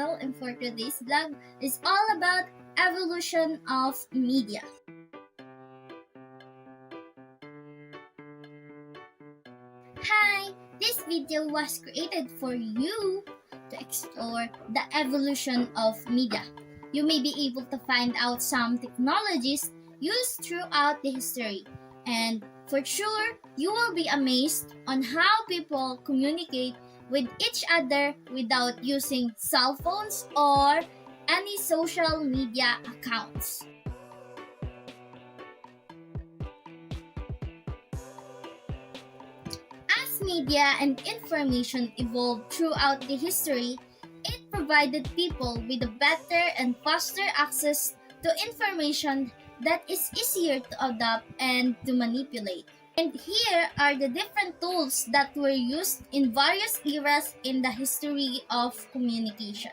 channel, and for today's vlog is all about evolution of media. Hi! This video was created for you to explore the evolution of media. You may be able to find out some technologies used throughout the history, and for sure, you will be amazed on how people communicate with each other without using cell phones or any social media accounts. As media and information evolved throughout the history, it provided people with a better and faster access to information that is easier to adopt and to manipulate. And here are the different tools that were used in various eras in the history of communication.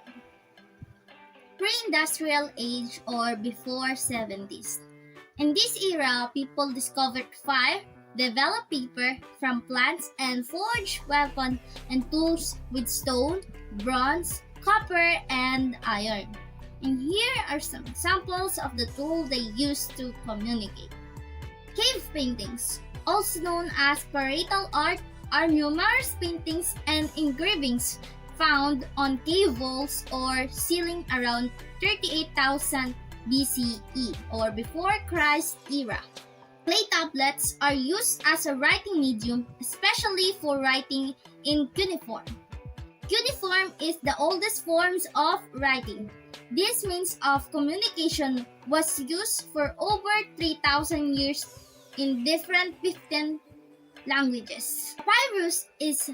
Pre-industrial age or before 70s. In this era, people discovered fire, developed paper from plants, and forged weapons and tools with stone, bronze, copper, and iron. And here are some examples of the tools they used to communicate. Cave paintings, also known as parietal art, are numerous paintings and engravings found on cave walls or ceiling around 38,000 BCE or before Christ era. Clay tablets are used as a writing medium, especially for writing in cuneiform. Cuneiform is the oldest forms of writing. This means of communication was used for over 3,000 years in different 15 languages. Papyrus is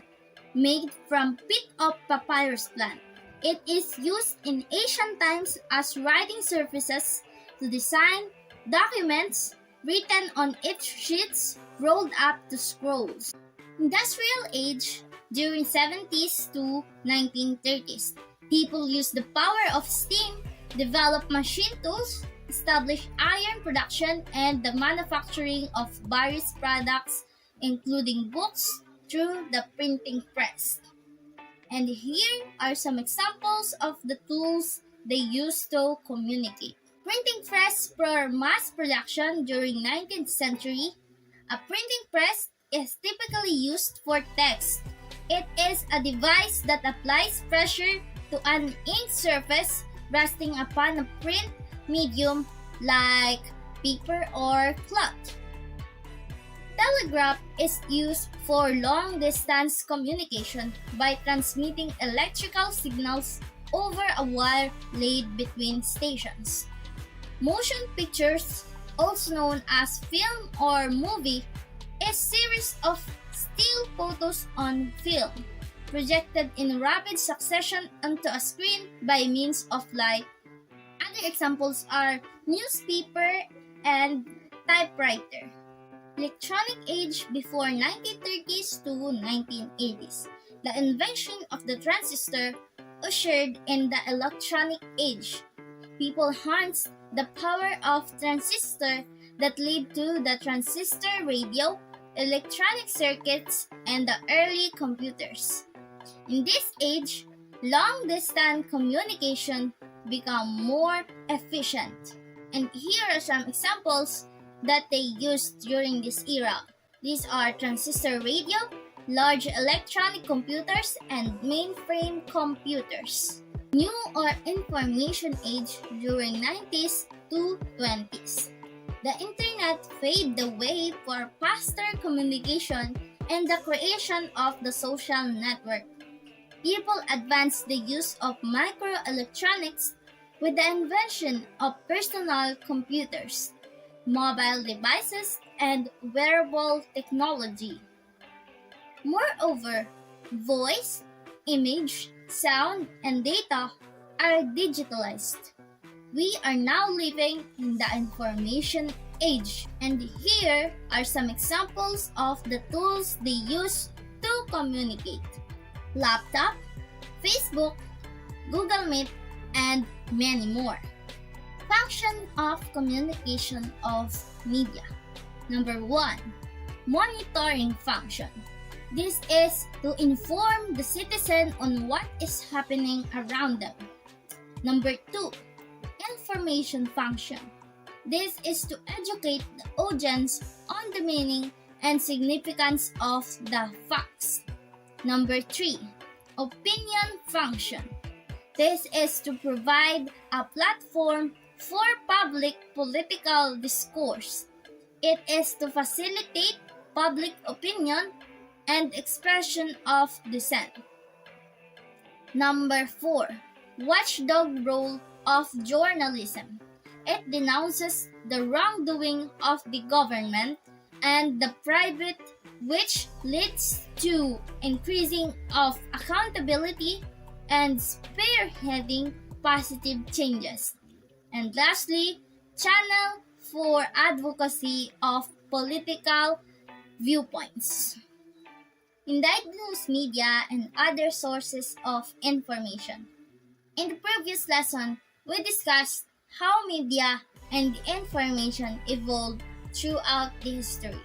made from pith of papyrus plant. It is used in ancient times as writing surfaces to design documents written on each sheets rolled up to scrolls. Industrial age during 70s to 1930s. People used the power of steam, developed machine tools, established iron production, and the manufacturing of various products, including books, through the printing press. And here are some examples of the tools they used to communicate. Printing press for mass production during 19th century. A printing press is typically used for text. It is a device that applies pressure to an ink surface resting upon a print medium like paper or cloth. Telegraph is used for long-distance communication by transmitting electrical signals over a wire laid between stations. Motion pictures, also known as film or movie, is a series of still photos on film projected in rapid succession onto a screen by means of light. Other examples are newspaper and typewriter. Electronic age before 1930s to 1980s. The invention of the transistor ushered in the electronic age. People harnessed the power of transistor that led to the transistor radio, electronic circuits, and the early computers. In this age, long-distance communication became more efficient. And here are some examples that they used during this era. These are transistor radio, large electronic computers, and mainframe computers. New or information age during 90s to 20s. The internet paved the way for faster communication and the creation of the social network. People advanced the use of microelectronics with the invention of personal computers, mobile devices, and wearable technology. Moreover, voice, image, sound, and data are digitalized. We are now living in the information age, and here are some examples of the tools they use to communicate. Laptop, Facebook, Google Meet, and many more. Function of communication of media. Number 1. Monitoring function. This is to inform the citizen on what is happening around them. Number 2, information function. This is to educate the audience on the meaning and significance of the facts. Number 3, opinion function. This is to provide a platform for public political discourse. It is to facilitate public opinion and expression of dissent. Number 4, watchdog role of journalism. It denounces the wrongdoing of the government and the private, which leads to increasing of accountability and spearheading positive changes. And lastly, channel for advocacy of political viewpoints. Indigenous media and other sources of information. In the previous lesson, we discussed how media and information evolved throughout the history.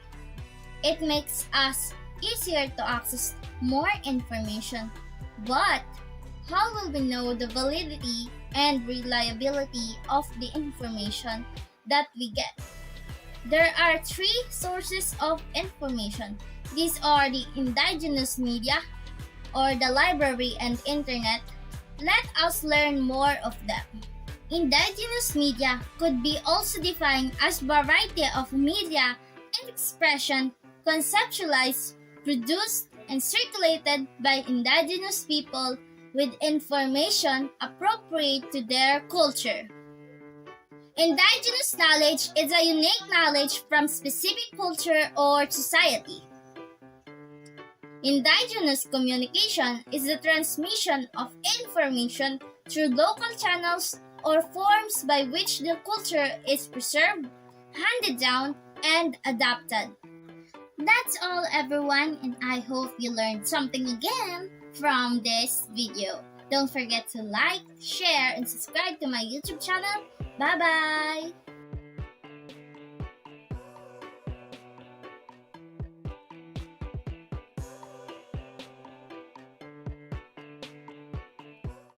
It makes us easier to access more information, but how will we know the validity and reliability of the information that we get? There are 3 sources of information. These are the indigenous media or the library and internet. Let us learn more of them. Indigenous media could be also defined as variety of media and expression conceptualized, produced, and circulated by indigenous people with information appropriate to their culture. Indigenous knowledge is a unique knowledge from specific culture or society. Indigenous communication is the transmission of information through local channels or forms by which the culture is preserved, handed down, and adapted. That's all, everyone, and I hope you learned something again from this video. Don't forget to like, share, and subscribe to my YouTube channel. Bye-bye!